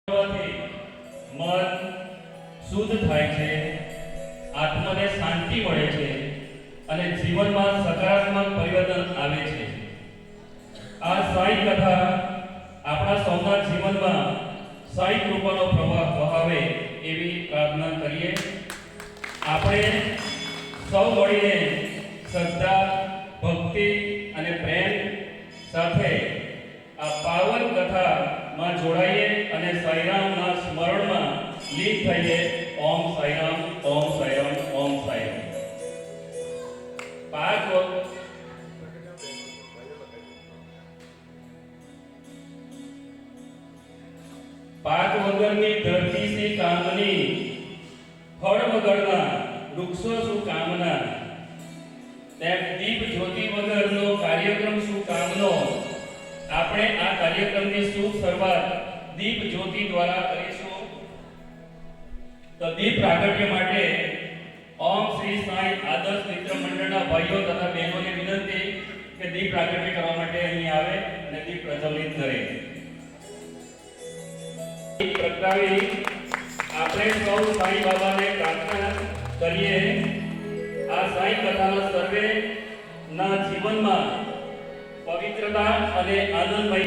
મન શુદ્ધ થાય છે, આત્માને શાંતિ મળે છે અને જીવનમાં સકારાત્મક પરિવર્તન આવે છે। આ સાઈ કથા આપણા સૌના જીવનમાં સાઈ કૃપાનો પ્રવાહ વહાવે એવી પ્રાર્થના કરીએ। આપણે સૌ મળીને શ્રદ્ધા, ભક્તિ અને પ્રેમ સાથે આ પાવન કથામાં જોડાઈએ અને સાઈરામના સ્મરણમાં લીન થઈએ। ઓમ સાઈરામ, ઓમ સાઈરામ, ઓમ સાઈરામ। પાક વગરની ધરતી સી કામની, ફળ વગરના વૃક્ષો શું કામના, તેમ દીપ જ્યોતિ વગરનો કાર્યક્રમ શું કામનો। આપણે આ કાર્યક્રમની શુભ શરૂઆત દીપ જ્યોતિ દ્વારા કરીશું। તો દીપ પ્રાગટ્ય માટે ઓમ શ્રી સાઈ આદર્શ મિત્ર મંડળના ભાઈઓ તથા બહેનોને વિનંતી કે દીપ પ્રાગટ્ય કરવા માટે અહીં આવે અને દીપ પ્રજ્વલિત કરે। દીપ પ્રગટાવી આપણે સૌ સાઈ બાબાને પ્રાર્થના કરીએ। આ સાઈ કથાના સર્વે ના જીવનમાં પવિત્રતા અને આનંદમય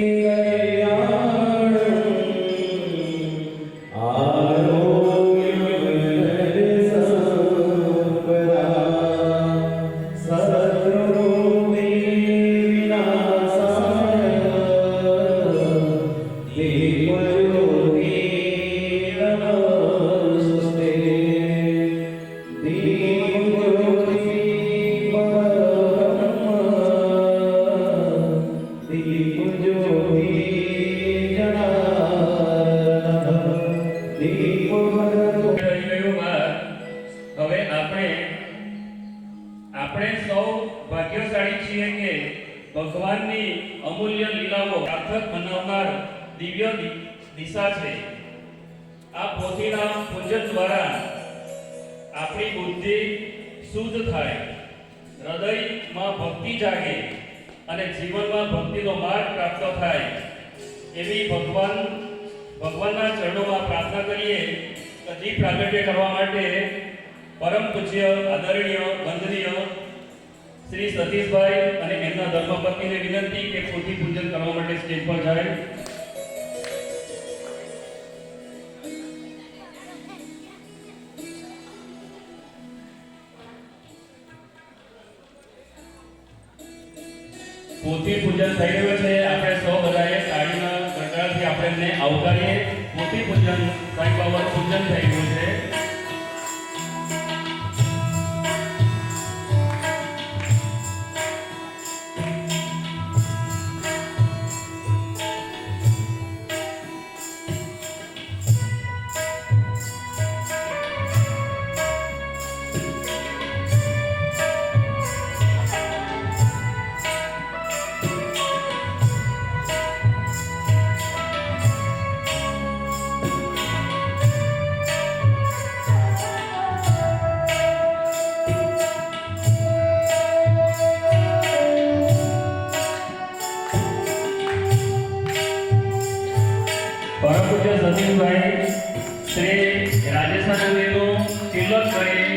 આપણે સૌ ભાગ્યશાળી છીએ કે ભગવાનની અમૂલ્ય લીલાઓ સાર્થક બનાવનાર દિવ્ય દિશા છે। આ પોથીના પૂજન દ્વારા આપણી બુદ્ધિ શુદ્ધ થાય, હૃદયમાં ભક્તિ જાગે અને જીવનમાં ભક્તિનો માર્ગ પ્રાપ્ત થાય એવી ભગવાનના ચરણોમાં પ્રાર્થના કરીએ। દીપ પ્રાગટ્ય કરવા માટે પરમ પૂજ્ય આદરણીય વંદનીય શ્રી સતીશભાઈ અને એમના ધર્મપત્નીને વિનંતી કે પોથી પૂજન કરવા માટે સ્ટેજ પર જાય। પોથી પૂજન થઈ રહ્યું છે। આપણે સૌ બધાએ તાળીના ગણગણાટથી આપણે એમને આવકારીએ। પોથી પૂજન સાઈ બાબા પૂજન થઈ રહ્યું છે। પરમ પૂજ્ય સતીશભાઈ શ્રી રાજેશાનંદજીનું તિલક કરી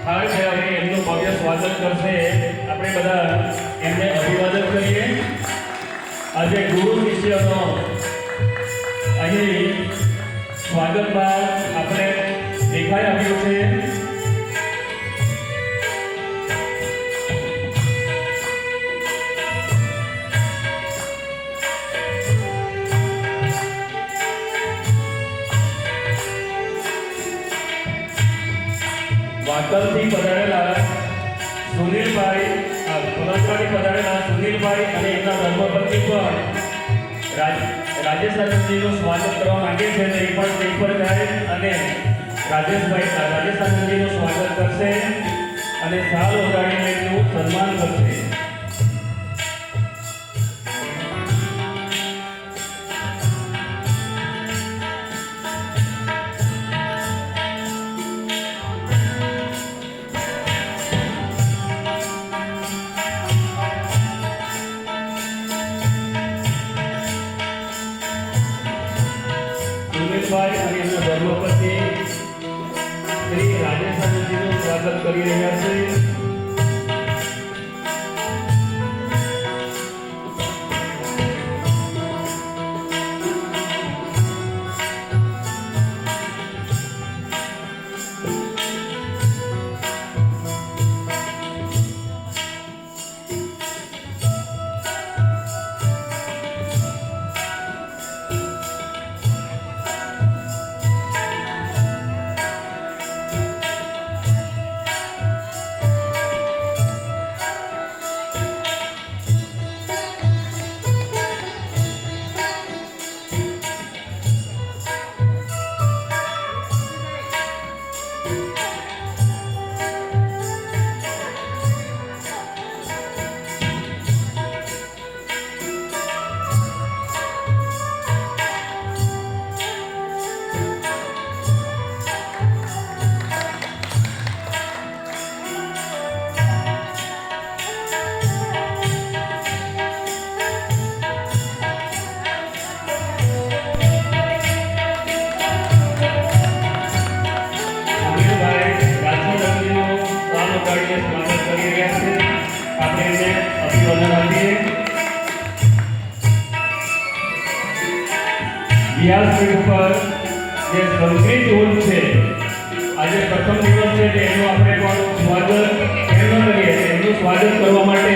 હાર ફેરવી એમનું ભવ્ય સ્વાગત કરશે। આપણે બધા એમને અભિવાદન કરીએ। આજે ગુરુ શિષ્યનો અહીં સ્વાગતમાં આપણે દેખાઈ આવ્યું છે। વાકલથી પધારેલા સુનિલભાઈ, પુરસ્કારથી પધારેલા સુનિલભાઈ અને એમના ધર્મપત્ની પણ રાજેશાનંદજીનું સ્વાગત કરવા માંગે છે। તો એ પણ સ્ટેજ પર જાય અને રાજેશાનંદજીનું સ્વાગત કરશે અને સાલ ઓઢાડીને એમનું સન્માન કરશે। સુમિતભાઈ અને એમના ધર્મપત્ની શ્રી રાજેશ આનંદજીનું સ્વાગત કરી રહ્યા છે. વ્યાસપીઠ પર જે સંસ્કૃત યોગ છે, આજે પ્રથમ દિવસ છે તે એનું આપણે પણ સ્વાગત એમનો કરીએ. એમનું સ્વાગત કરવા માટે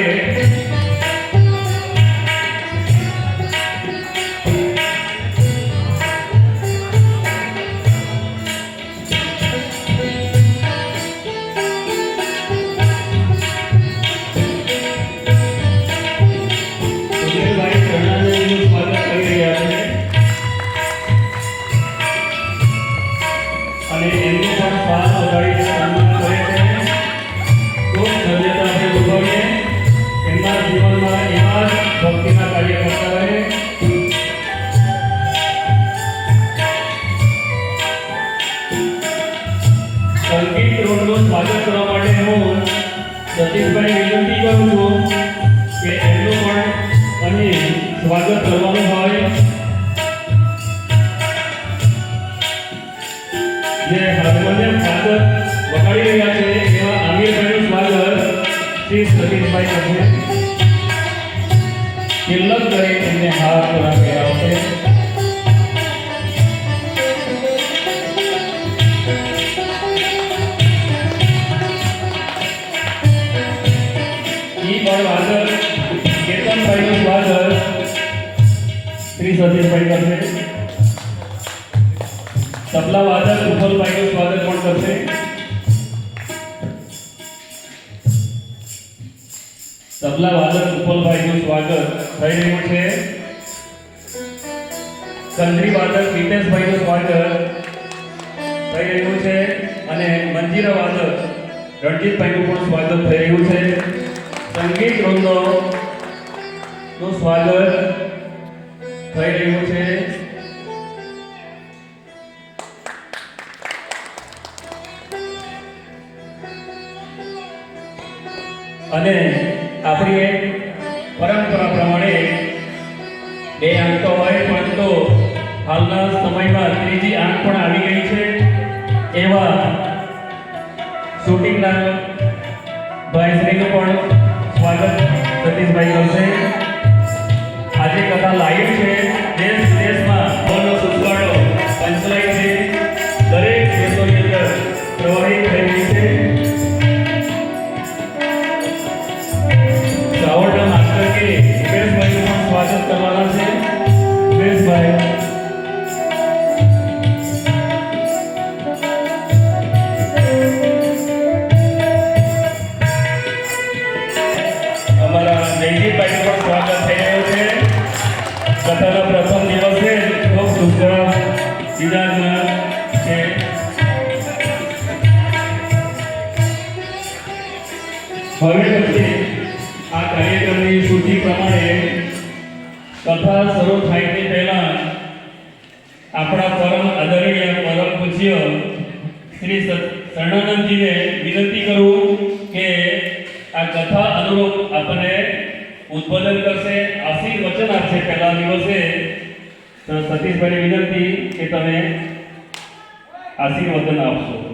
સુનિલભાઈ ચરણાનંદજીનું સ્વાગત કરી રહ્યા છે અને એમનું પણ પાસ વગાડીને સન્માન કરે છે. ખૂબ ધન્યતા આપણે ઉભવીએ. એમના જીવનમાં એવા જ ભક્તિના કાર્ય કરતા રહે. સંગીત રોડનું સ્વાગત કરવા માટે હું સતીશભાઈ વિનંતી કરું છું કે એમનું પણ અહીં સ્વાગત કરવાનું હોય. જે હાર્મોનિયમ વાદક વગાડી રહ્યા છે એવા આમિરભાઈનું સ્વાગત શ્રી સતીશભાઈ કરશે. તિલક કરી એમને હાર આપે આવશે. ઈ પણ વાદક કેતનભાઈનું સ્વાગત શ્રી સતીશભાઈ કરશે. તબલા વાદક ઉફલભાઈનું સ્વાગત પણ કરશે. તબલા વાદક ઉફલભાઈનું સ્વાગત થઈ રહ્યું છે. કંજરી વાદક વિટેશભાઈનું સ્વાગત થઈ રહ્યું છે અને મંજીરા વાદક રણજીતભાઈનું પણ સ્વાગત થઈ રહ્યું છે. સંગીત વૃંદોનું સ્વાગત થઈ રહ્યું છે. અને આપણી એક પરંપરા પ્રમાણે બે આંક તો હોય પણ તો હાલના સમયમાં ત્રીજી આંક પણ આવી ગઈ છે. એવા શૂટિંગના ભાઈશ્રીનું પણ સ્વાગત સતીશભાઈ કરશે. આજે કથા લાઈવ છે. દેશ વિદેશમાં બોલો સુસવાડો પંચલાઈ છે. દરેક દેશોની અંદર પ્રવાહિત થઈ રહી છે. ચાવડા માસ્ટર કે ઉમેશભાઈનું પણ સ્વાગત કરવાના છે. ઉમેશભાઈ અમારા જયદીપભાઈનું પણ સ્વાગત થઈ રહ્યું છે. કથાના પ્રથમ દિવસે ખૂબ સુંદર વિધાનમાં છે. હવે પછી આ કાર્યક્રમની સૂચિ પ્રમાણે કથા શરૂ થાય તે પહેલા આપણા પરમ આદરણીય પરમ પૂજ્ય શ્રી શરણાનંદજીને વિનંતી કરું કે આ કથા અનુરૂપ આપણને ઉદ્બોધન કરશે, આશીર્વચન આપશે. પહેલા દિવસે તો સતીશભાઈને વિનંતી કે તમે આશીર્વાદન આપશો.